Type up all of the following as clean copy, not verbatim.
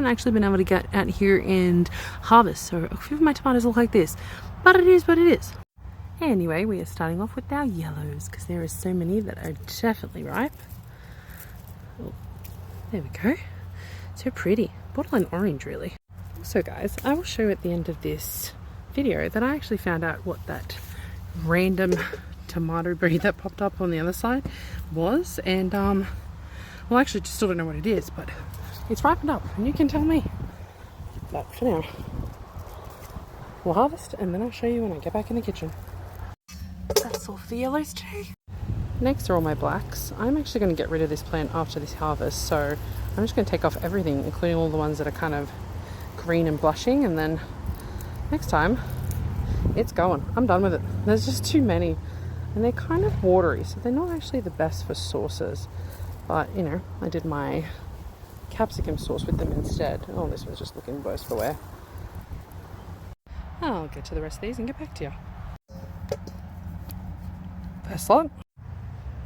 haven't actually been able to get out here and harvest, so a few of my tomatoes look like this, but it is what it is. Anyway, we are starting off with our yellows because there are so many that are definitely ripe. Oh, there we go. So pretty. Borderline orange, really. Also, guys, I will show you at the end of this video that I actually found out what that random tomato breed that popped up on the other side was, and well, actually just still don't know what it is, but it's ripened up and you can tell me. But for now, we'll harvest and then I'll show you when I get back in the kitchen. That's all for the yellows too. Next are all my blacks. I'm actually going to get rid of this plant after this harvest, so I'm just going to take off everything, including all the ones that are kind of green and blushing, and then next time it's going. I'm done with it. There's just too many and they're kind of watery, so they're not actually the best for sauces, but you know, I did my capsicum sauce with them instead. Oh, this one's just looking worse for wear. I'll get to the rest of these and get back to you. First lot.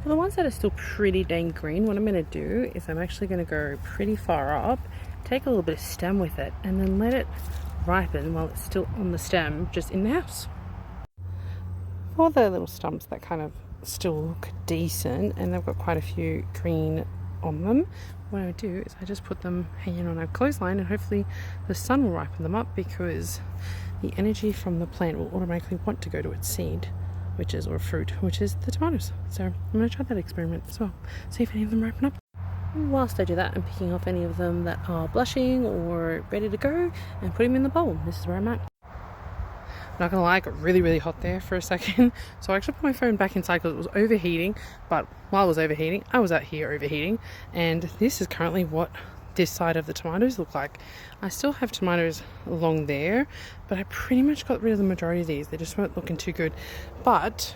For the ones that are still pretty dang green, what I'm going to do is I'm actually going to go pretty far up, take a little bit of stem with it, and then let it ripen while it's still on the stem, just in the house. For the little stumps that kind of still look decent, and they've got quite a few green on them, what I would do is I just put them hanging on a clothesline, and hopefully the sun will ripen them up, because the energy from the plant will automatically want to go to its seed, which is, or fruit, which is the tomatoes. So I'm going to try that experiment as well, see if any of them ripen up. Whilst I do that, I'm picking off any of them that are blushing or ready to go and putting them in the bowl. This is where I'm at. Not gonna lie, it got really hot there for a second, so I actually put my phone back inside because it was overheating. But while it was overheating, I was out here overheating, and this is currently what this side of the tomatoes look like. I still have tomatoes along there, but I pretty much got rid of the majority of these. They just weren't looking too good, but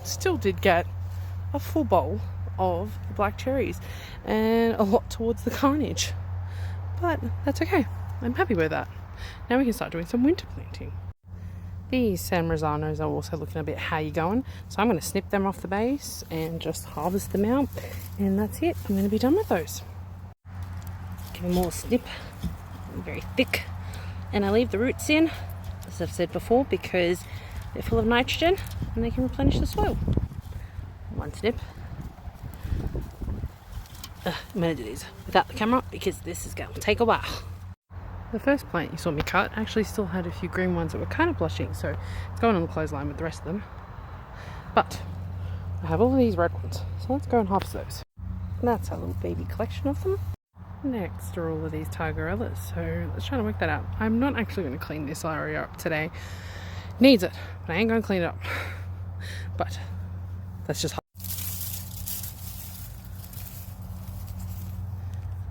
still did get a full bowl of black cherries and a lot towards the carnage, but that's okay. I'm happy with that. Now we can start doing some winter planting. These San Marzanos are also looking a bit how you going, so I'm going to snip them off the base and just harvest them out, and that's it. I'm going to be done with those. Give them all a snip. They're very thick, and I leave the roots in, as I've said before, because they're full of nitrogen and they can replenish the soil. One snip. I'm going to do these without the camera because this is going to take a while. The first plant you saw me cut actually still had a few green ones that were kind of blushing, so it's going on the clothesline with the rest of them. But I have all of these red ones, so let's go and harvest those. And that's our little baby collection of them. Next are all of these tigerellas, so let's try to work that out. I'm not actually going to clean this area up today. Needs it, but I ain't going to clean it up. But let's just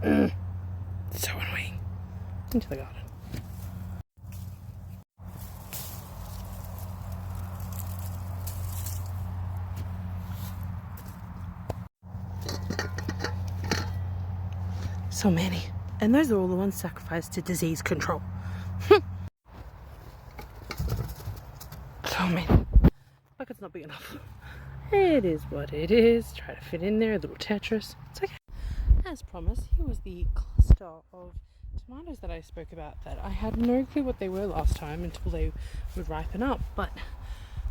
so annoying. Into the garden. So many. And those are all the ones sacrificed to disease control. So many. Like it's not big enough. It is what it is. Try to fit in there, a little Tetris. It's okay. As promised, here was the cluster of tomatoes that I spoke about that I had no clue what they were last time until they would ripen up, but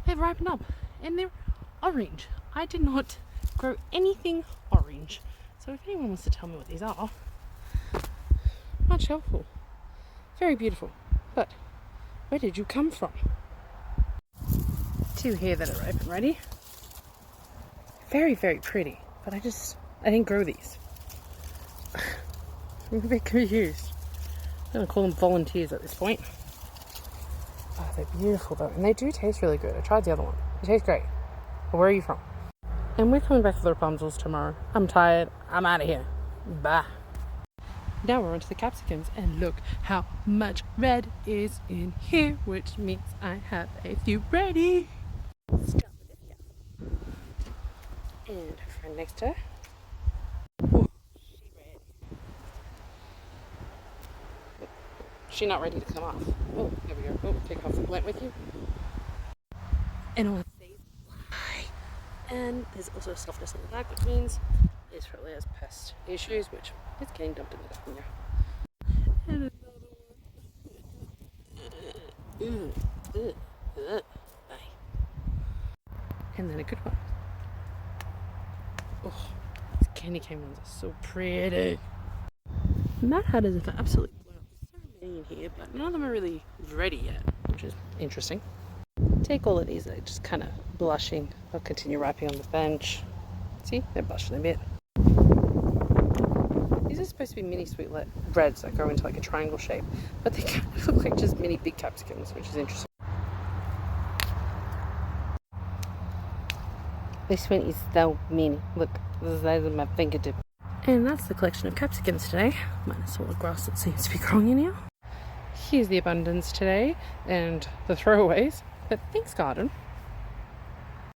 they've ripened up and they're orange. I did not grow anything orange, so if anyone wants to tell me what these are, much helpful. Very beautiful, but where did you come from? Two here that are ripe and ready. Very pretty, but I didn't grow these. I'm a bit confused. I'm going to call them volunteers at this point. Oh, they're beautiful though, and they do taste really good. I tried the other one. It tastes great. But where are you from? And we're coming back for the Rapunzels tomorrow. I'm tired. I'm out of here. Bye. Now we're onto the capsicums, and look how much red is in here, which means I have a few ready. Stop it, yeah. And her friend next to her. She's not ready to come off. Oh, there we go. Oh, take off the plant with you. And all these fly. And there's also a softness on the back, which means this probably has pest issues, which is getting dumped in the garden now. And And then a good one. Oh, these candy cane ones are so pretty. Mad Hatters have absolutely blown up. There's so many in here, but none of them are really ready yet, which is interesting. Take all of these, they're just kind of blushing. They'll continue ripening on the bench. See, they're blushing a bit. These are supposed to be mini sweet reds that go into like a triangle shape, but they kind of look like just mini big capsicums, which is interesting. This one is so mini. Look, the size of my fingertip. And that's the collection of capsicums today, minus all the grass that seems to be growing in here. Here's the abundance today and the throwaways. But thanks, garden.